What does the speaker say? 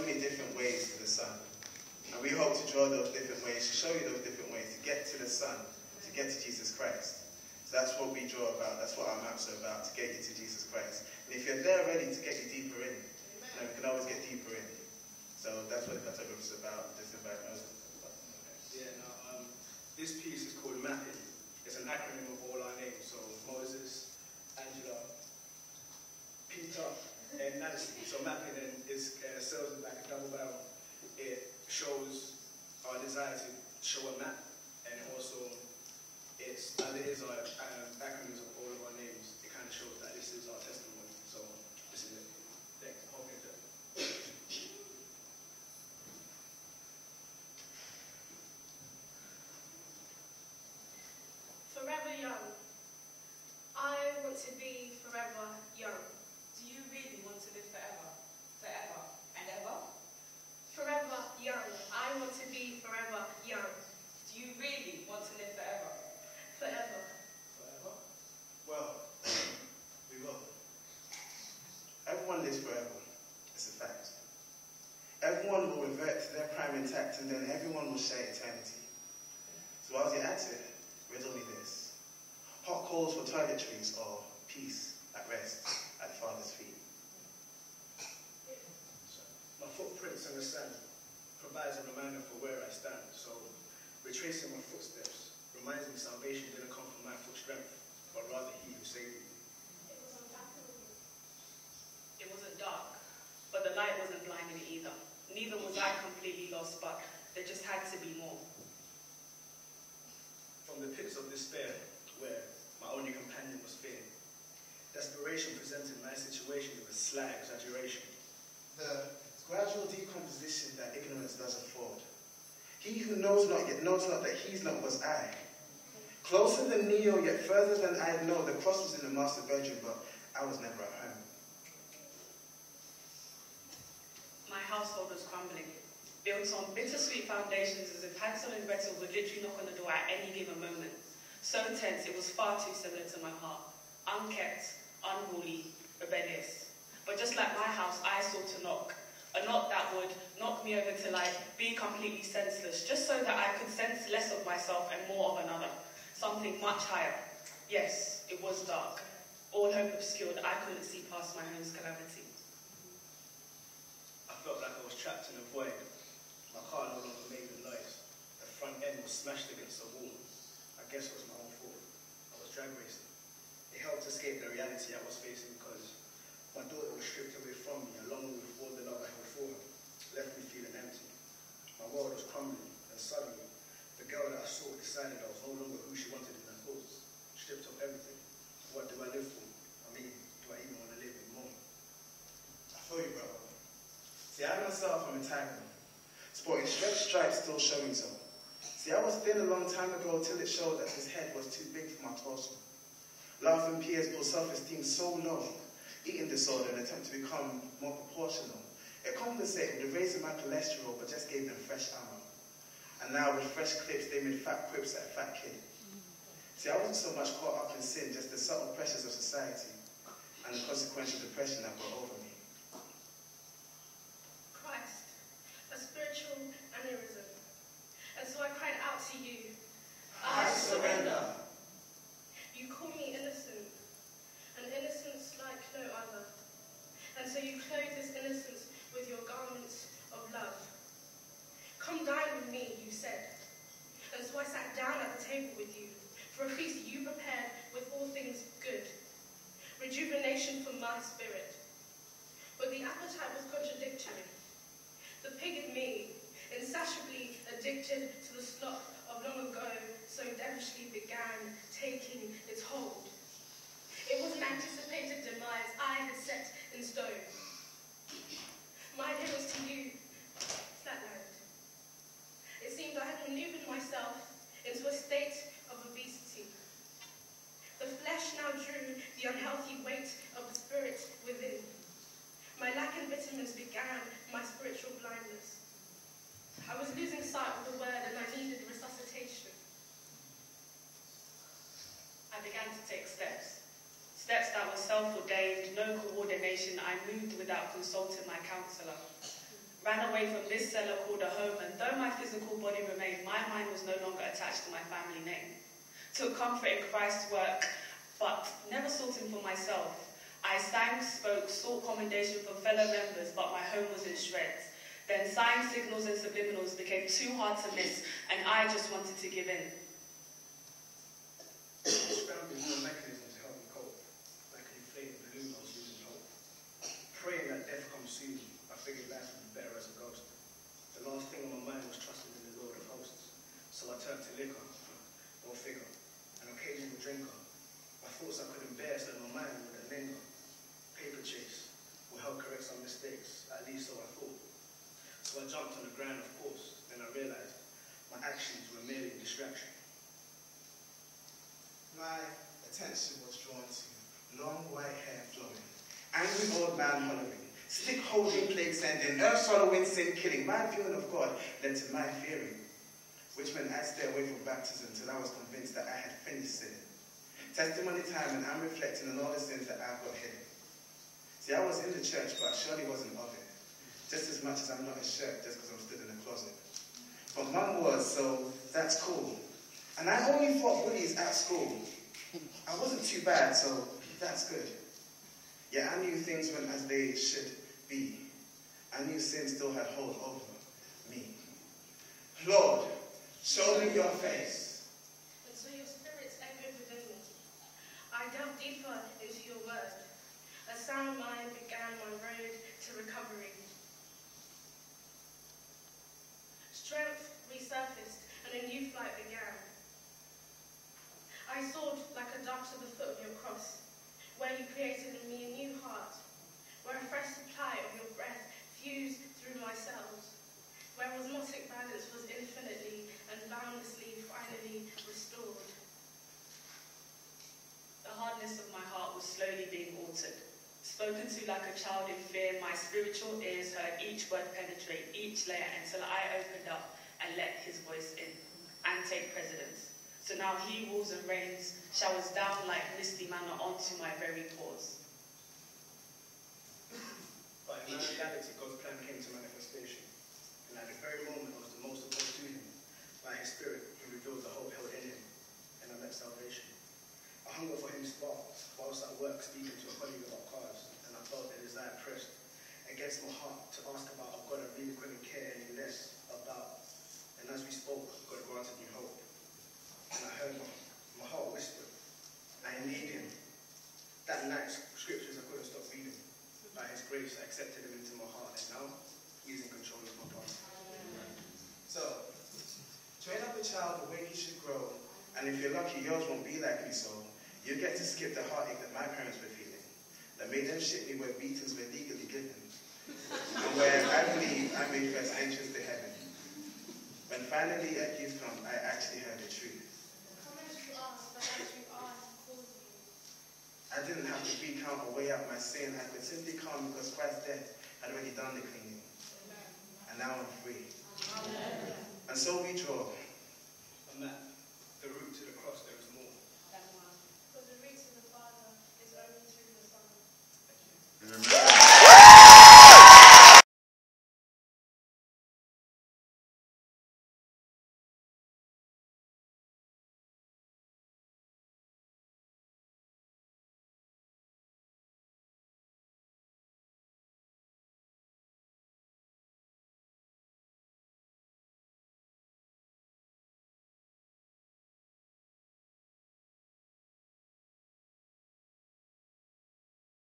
many different ways to the Son. And we hope to draw those different ways, to show you those different ways, to get to the Son, to get to Jesus Christ. So that's what we draw about, that's what our maps are about, to get you to Jesus Christ. And if you're there ready to get you deeper in, we can always get deeper in. So that's what the cartography is about, just invite Moses. Yeah, now, this piece is called Mapn. It's an acronym of all our names, so Moses, Angela, Peter, and Nancy. So Mapn is serves like a double barrel. It shows our desire to show a map, and also it's, as it is our acronyms of all of our names, it kind of shows that this is our testimony. So this is it. Thanks. Hope you enjoy. Forever young. I want to be forever young. Do you really want to live forever? Forever and ever? Forever young. I want to be forever young. Do you really want to live forever? Forever. Forever? Well, we will. Everyone lives forever. It's a fact. Everyone will revert to their prime intact, and then everyone will share eternity. So while you're at it, riddle me this. Hot coals for toiletries, or peace at rest at the Father's feet? My footprints in the sand provides a reminder for where I stand. So retracing my footsteps reminds me salvation didn't come from my foot strength, but rather He who saved me. It wasn't dark, but the light wasn't blinding me either. Neither was I completely lost, but there just had to be more. From the pits of despair, where my only companion was fear, desperation presented my situation with a slight exaggeration. The gradual decomposition that ignorance does afford. He who knows not yet knows not that he's not was I. Closer than Neo, yet further than I know, the cross was in the master bedroom, but I was never at home. My household was crumbling, built on bittersweet foundations as if Hansel and Gretel would literally knock on the door at any given moment. So tense, it was far too similar to my heart. Unkept, unruly, rebellious. But just like my house, I sought to knock. A knock that would knock me over till I'd be completely senseless, just so that I could sense less of myself and more of another. Something much higher. Yes, it was dark. All hope obscured, I couldn't see past my home's calamity. I felt like I was trapped in a void. My car no longer made a noise. The front end was smashed against the wall. I guess it was my own fault. I was drag racing. It helped escape the reality I was facing because my daughter was stripped away from me along with all the love I held for her, left me feeling empty. My world was crumbling, and suddenly, the girl that I saw decided I was no longer who she wanted in her thoughts. Stripped of everything. What do I live for? I mean, do I even want to live anymore? I feel you, brother. See, I myself am Italian, sporting stretched stripes still showing so. See, I was thin a long time ago till it showed that his head was too big for my torso. Laughing peers pull self-esteem so low. Eating disorder and attempt to become more proportional. It compensated with raising my cholesterol, but just gave them fresh ammo. And now with fresh clips, they made fat quips at a fat kid. See, I wasn't so much caught up in sin, just the subtle pressures of society and the consequential depression that brought over me. Christ, a spiritual aneurysm. And so I cried out to you, I surrender. You call me innocent, an innocence like no other. And so you clothe this innocence with your garments of love. Come dine with me, you said. And so I sat down at the table with you, for a feast you prepared with all things good, rejuvenation for my spirit. But the appetite was contradictory. The pig in me, insatiably addicted to the slop of long ago, so devilishly began taking its hold. It was an anticipated demise I had set in stone. My adherence to you flatlined. It seemed I had maneuvered myself into a state of obesity. The flesh now drew the unhealthy weight of the spirit within. My lack in vitamins began my spiritual blindness. I was losing sight of the word and I needed resuscitation. I began to take steps. Steps that were self-ordained, no coordination. I moved without consulting my counselor. Ran away from this cellar called a home, and though my physical body remained, my mind was no longer attached to my family name. Took comfort in Christ's work, but never sought him for myself. I sang, spoke, sought commendation from fellow members, but my home was in shreds. Then sign signals and subliminals became too hard to miss, and I just wanted to give in. Scrambling for a mechanism to help me cope, like an inflated balloon I was losing hope. Praying that death comes soon, I figured life would be better as a ghost. The last thing on my mind was trusting in the Lord of hosts. So I turned to liquor, or figure, an occasional drinker. My thoughts I couldn't bear, so my mind wouldn't linger. Paper chase will help correct some mistakes, at least so I thought. So I jumped on the ground, of course, then I realized my actions were merely a distraction. My attention was drawn to long white hair flowing, angry old man hollering, stick holding, plague sending, earth swallowing, sin killing. My viewing of God led to my fearing, which meant I'd stay away from baptism till I was convinced that I had finished sinning. Testimony time, and I'm reflecting on all the sins that I've got hidden. See, I was in the church, but I surely wasn't of it. Just as much as I'm not a shirt, just because I'm stood in the closet. But Mum was, so that's cool. And I only fought bullies at school. I wasn't too bad, so that's good. Yet I knew things went as they should be. I knew sin still had hold over me. Lord, show me your face. And so your spirit's echoed within me. I delved deeper into your word. A sound mind began my road to recovery. Strength resurfaced and a new flight began. I soared like a dove to the foot of your cross, where you created in me a new heart, where a fresh supply of your breath fused through my cells, where osmotic balance was infinitely and boundlessly finally restored. The hardness of my heart was slowly being altered. Spoken to like a child in fear, my spiritual ears heard each word penetrate each layer until I opened up and let his voice in and take precedence. So now he rules and reigns, showers down like misty manna onto my very pores. But in my reality, God's plan came to manifestation. And at the very moment I was the most opposed to him, by his spirit, he revealed the hope held in him, and I met salvation. I hunger for him sparked, whilst at work speaking to a colleague about cars, and I felt the desire pressed against my heart to ask about a God I really couldn't care any less about. And as we spoke, God granted me hope. And I heard my heart whisper, I need him. That night, scriptures I couldn't stop reading. By his grace, I accepted him into my heart, and now he's in control of my past. So, train up a child the way he should grow, and if you're lucky, yours won't be like me, so you get to skip the heartache that my parents were feeling, that made them ship me where beatings were legally given, and where I believe I made first entrance to heaven. When finally at youth come, I actually heard the truth. I didn't have to recount or weigh out my sin. I could simply come because Christ's death had already done the cleaning. And now I'm free. Amen. And so we draw.